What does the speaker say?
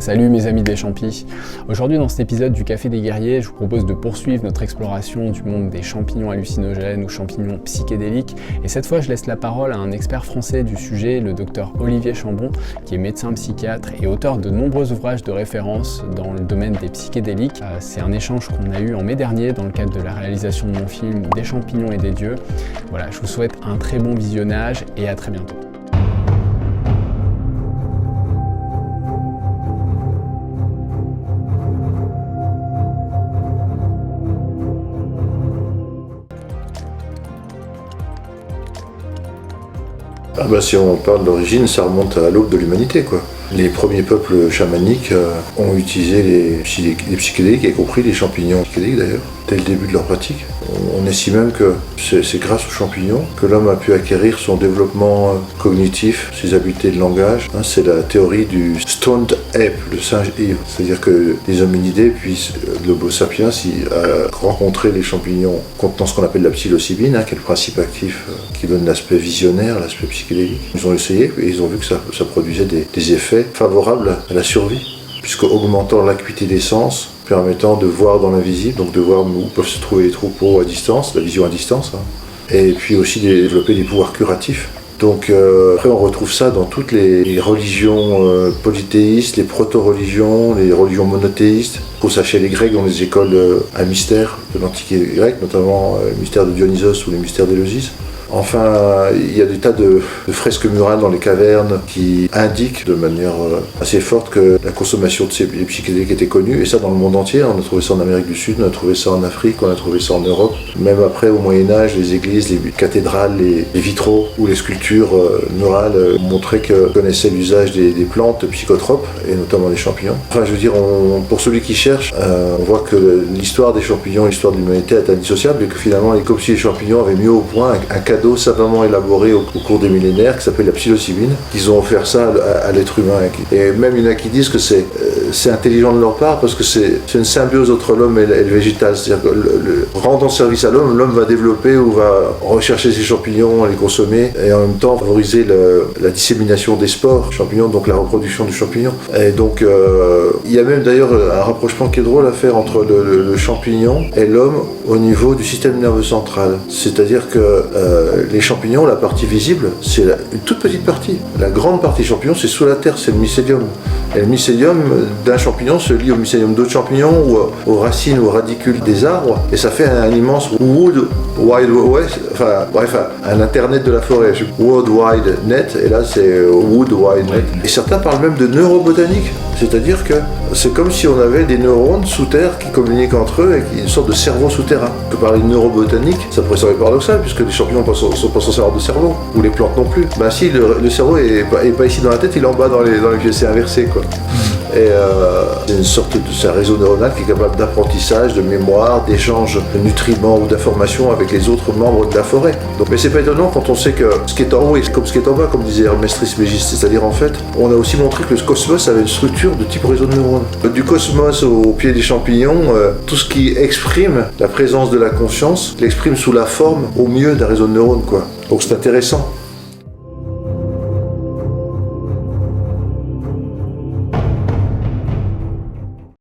Salut mes amis des champis. Aujourd'hui dans cet épisode du Café des Guerriers, je vous propose de poursuivre notre exploration du monde des champignons hallucinogènes ou champignons psychédéliques. Et cette fois, je laisse la parole à un expert français du sujet, le docteur Olivier Chambon, qui est médecin psychiatre et auteur de nombreux ouvrages de référence dans le domaine des psychédéliques. C'est un échange qu'on a eu en mai dernier dans le cadre de la réalisation de mon film Des champignons et des dieux. Voilà, je vous souhaite un très bon visionnage et à très bientôt. Si on parle d'origine, ça remonte à l'aube de l'humanité, quoi. Les premiers peuples chamaniques ont utilisé les psychédéliques, y compris les champignons psychédéliques d'ailleurs, dès le début de leur pratique. On estime même que c'est grâce aux champignons que l'homme a pu acquérir son développement cognitif, ses habiletés de langage. C'est la théorie du stoned ape, le singe ivre. C'est-à-dire que les hominidés, puis l'Homo sapiens, a rencontré les champignons contenant ce qu'on appelle la psilocybine, qui est le principe actif qui donne l'aspect visionnaire, l'aspect psychédélique. Ils ont essayé et ils ont vu que ça produisait des effets favorables à la survie, puisque augmentant l'acuité des sens, permettant de voir dans l'invisible, donc de voir où peuvent se trouver les troupeaux à distance, la vision à distance, et puis aussi de développer des pouvoirs curatifs. Donc après on retrouve ça dans toutes les religions polythéistes, les proto-religions, les religions monothéistes. On trouve ça chez les Grecs dans les écoles à mystère de l'Antiquité grecque, notamment le mystère de Dionysos ou les mystères d'Éleusis. Enfin, il y a des tas de fresques murales dans les cavernes qui indiquent de manière assez forte que la consommation de ces psychédéliques était connue, et ça dans le monde entier. On a trouvé ça en Amérique du Sud, on a trouvé ça en Afrique, on a trouvé ça en Europe. Même après, au Moyen-Âge, les églises, les cathédrales, les vitraux ou les sculptures murales montraient qu'on connaissait l'usage des plantes psychotropes, et notamment des champignons. Enfin, je veux dire, pour celui qui cherche, on voit que l'histoire des champignons, l'histoire de l'humanité est indissociable, et que finalement, comme si les champignons avaient mis au point un cadeau savamment élaboré au cours des millénaires qui s'appelle la psilocybine. Ils ont offert ça à l'être humain. Et même il y en a qui disent que c'est intelligent de leur part parce que c'est une symbiose entre l'homme et le végétal. C'est-à-dire que rendant service à l'homme va développer ou va rechercher ses champignons, les consommer et en même temps favoriser la dissémination des spores champignons, donc la reproduction du champignon. Et donc il y a même d'ailleurs un rapprochement qui est drôle à faire entre le champignon et l'homme au niveau du système nerveux central. C'est-à-dire que les champignons, la partie visible, c'est une toute petite partie. La grande partie champignon, c'est sous la terre, c'est le mycélium. Et le mycélium d'un champignon se lie au mycélium d'autres champignons ou aux racines ou aux radicules des arbres, et ça fait un immense wood wide web, un internet de la forêt, World Wide Net, et là c'est Wood Wide Net. Et certains parlent même de neurobotanique, c'est-à-dire que c'est comme si on avait des neurones sous terre qui communiquent entre eux et qui une sorte de cerveau souterrain. On peut parler de neurobotanique, ça pourrait sembler paradoxal puisque les champignons ne sont pas censés avoir de cerveau, ou les plantes non plus. Si, le cerveau est pas ici dans la tête, il est en bas dans les pieds, c'est inversé quoi. Et c'est un réseau neuronal qui est capable d'apprentissage, de mémoire, d'échange de nutriments ou d'informations avec les autres membres de la forêt. Mais c'est pas étonnant quand on sait que ce qui est en haut est comme ce qui est en bas, comme disait Hermès Trismégiste. C'est-à-dire en fait, on a aussi montré que le cosmos avait une structure de type réseau de neurones. Du cosmos au pied des champignons, tout ce qui exprime la présence de la conscience l'exprime sous la forme au mieux d'un réseau de neurones, quoi. Donc c'est intéressant.